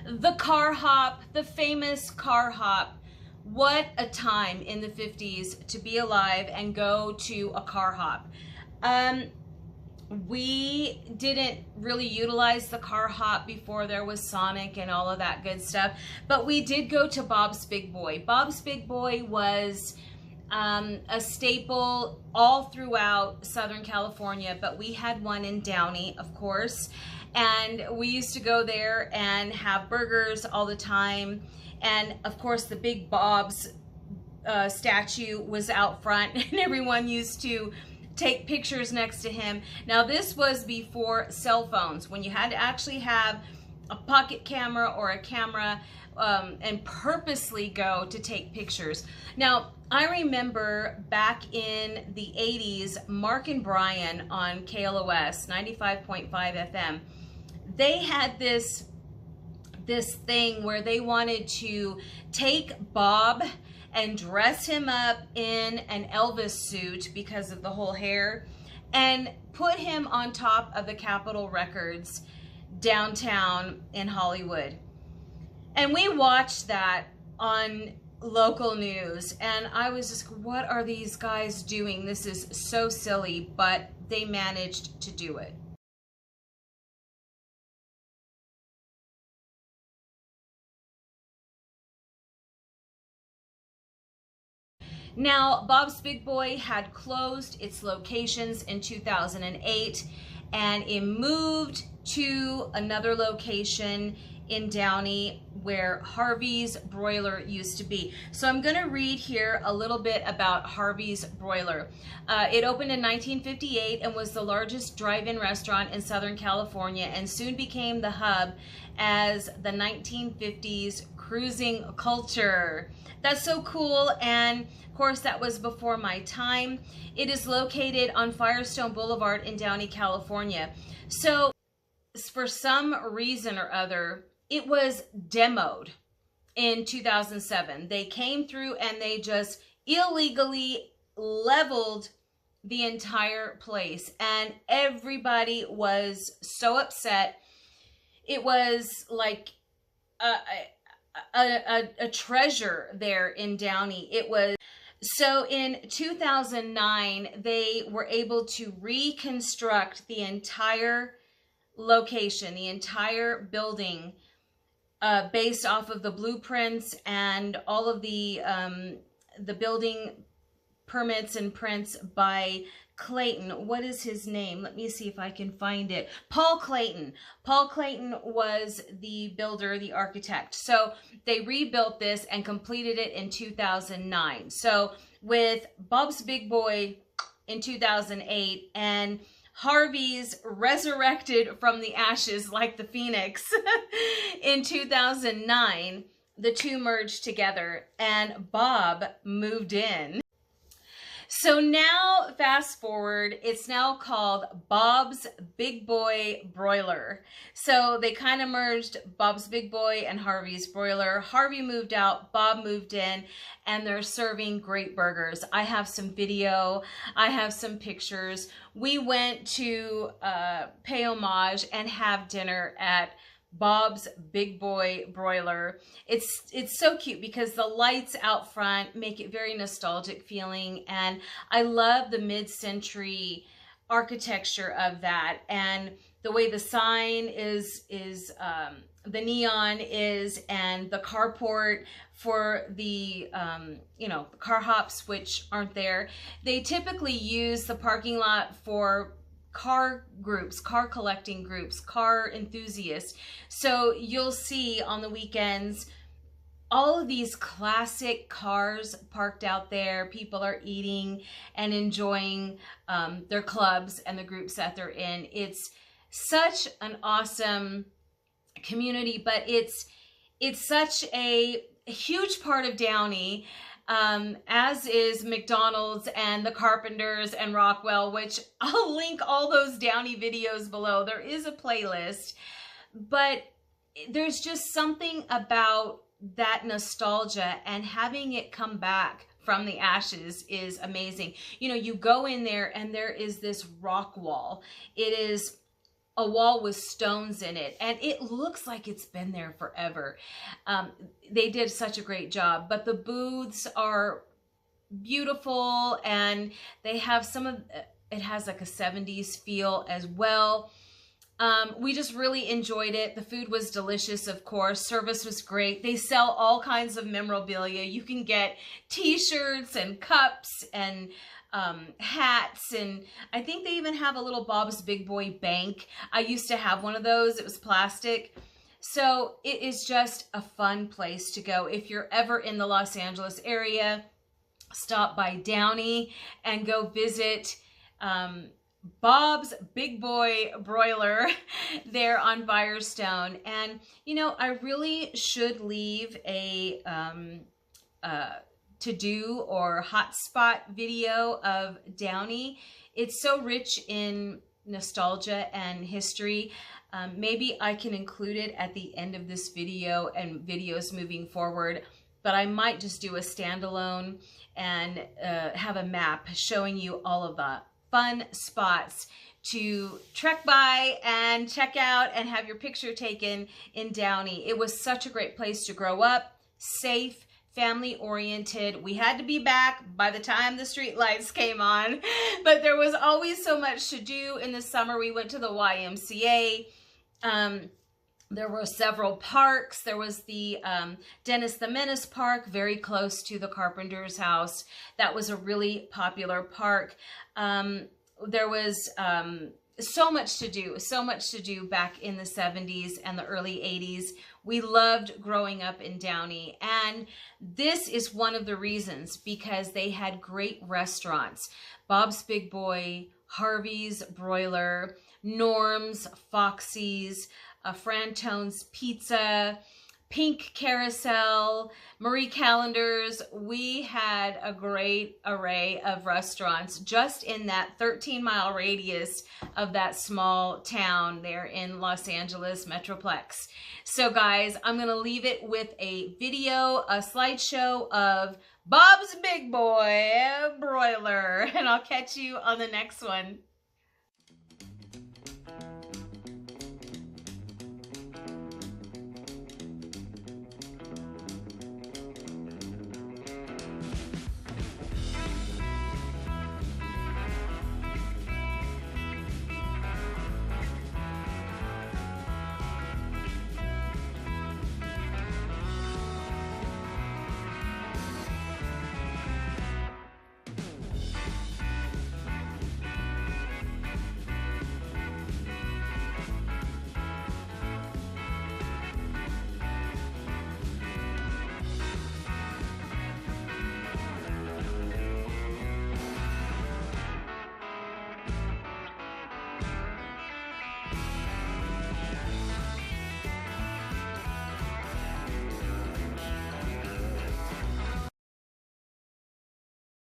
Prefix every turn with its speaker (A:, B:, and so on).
A: The car hop, the famous car hop. What a time in the 50s to be alive and go to a car hop. We didn't really utilize the car hop before there was Sonic and all of that good stuff, but we did go to Bob's Big Boy. Bob's Big Boy was a staple all throughout Southern California, but we had one in Downey, of course, and we used to go there and have burgers all the time. And of course the big Bob's statue was out front and everyone used to take pictures next to him. Now this was before cell phones, when you had to actually have a pocket camera or a camera and purposely go to take pictures. Now I remember back in the 80s, Mark and Brian on KLOS 95.5 FM, they had this thing where they wanted to take Bob and dress him up in an Elvis suit because of the whole hair and put him on top of the Capitol Records downtown in Hollywood. And we watched that on local news and I was just, what are these guys doing? This is so silly, but they managed to do it. Now, Bob's Big Boy had closed its locations in 2008 and it moved to another location in Downey where Harvey's Broiler used to be. So I'm going to read here a little bit about Harvey's Broiler. It opened in 1958 and was the largest drive-in restaurant in Southern California and soon became the hub as the 1950s cruising culture. That's so cool, and of course that was before my time. It is located on Firestone Boulevard in Downey, California. So for some reason or other, it was demoed in 2007. They came through and they just illegally leveled the entire place and everybody was so upset. It was like a treasure there in Downey. It was. So in 2009, they were able to reconstruct the entire location, the entire building, based off of the blueprints and all of the building permits and prints by Clayton. What is his name? Let me see if I can find it. Paul Clayton. Paul Clayton was the builder, the architect. So they rebuilt this and completed it in 2009. So with Bob's Big Boy in 2008 and Harvey's resurrected from the ashes like the phoenix in 2009, the two merged together and Bob moved in. So now, fast forward, it's now called Bob's Big Boy Broiler. So they kind of merged Bob's Big Boy and Harvey's Broiler. Harvey moved out, Bob moved in, and they're serving great burgers. I have some video, I have some pictures. We went to pay homage and have dinner at Bob's Big Boy Broiler. It's so cute because the lights out front make it very nostalgic feeling, and I love the mid-century architecture of that and the way the sign is the neon is, and the carport for the you know, the car hops which aren't there. They typically use the parking lot for car groups, car collecting groups, car enthusiasts. So you'll see on the weekends all of these classic cars parked out there. People are eating and enjoying their clubs and the groups that they're in. It's such an awesome community, but it's such a huge part of Downey. As is McDonald's and the Carpenters and Rockwell, which I'll link all those Downey videos below. There is a playlist, but there's just something about that nostalgia, and having it come back from the ashes is amazing. You know, you go in there and there is this rock wall. It is a wall with stones in it, and it looks like it's been there forever. They did such a great job, but the booths are beautiful, and they have some of it has like a 70s feel as well. We just really enjoyed it. The food was delicious, of course. Service was great. They sell all kinds of memorabilia. You can get t-shirts and cups and hats, and I think they even have a little Bob's Big Boy bank. I used to have one of those. It was plastic. So it is just a fun place to go. If you're ever in the Los Angeles area, stop by Downey and go visit Bob's Big Boy Broiler there on Firestone. And, you know, I really should leave a to-do or hotspot video of Downey. It's so rich in nostalgia and history. Maybe I can include it at the end of this video and videos moving forward, but I might just do a standalone and have a map showing you all of the fun spots to trek by and check out and have your picture taken in Downey. It was such a great place to grow up, safe, family-oriented. We had to be back by the time the street lights came on, but there was always so much to do. In the summer, we went to the YMCA. There were several parks. There was the Dennis the Menace Park, very close to the Carpenters' house. That was a really popular park. There was so much to do back in the 70s and the early 80s. We loved growing up in Downey, and this is one of the reasons, because they had great restaurants. Bob's Big Boy, Harvey's, Broiler, Norm's, Foxy's, Frantone's Pizza, Pink Carousel, Marie Callender's. We had a great array of restaurants just in that 13-mile radius of that small town there in Los Angeles Metroplex. So guys, I'm going to leave it with a video, a slideshow of Bob's Big Boy Broiler, and I'll catch you on the next one.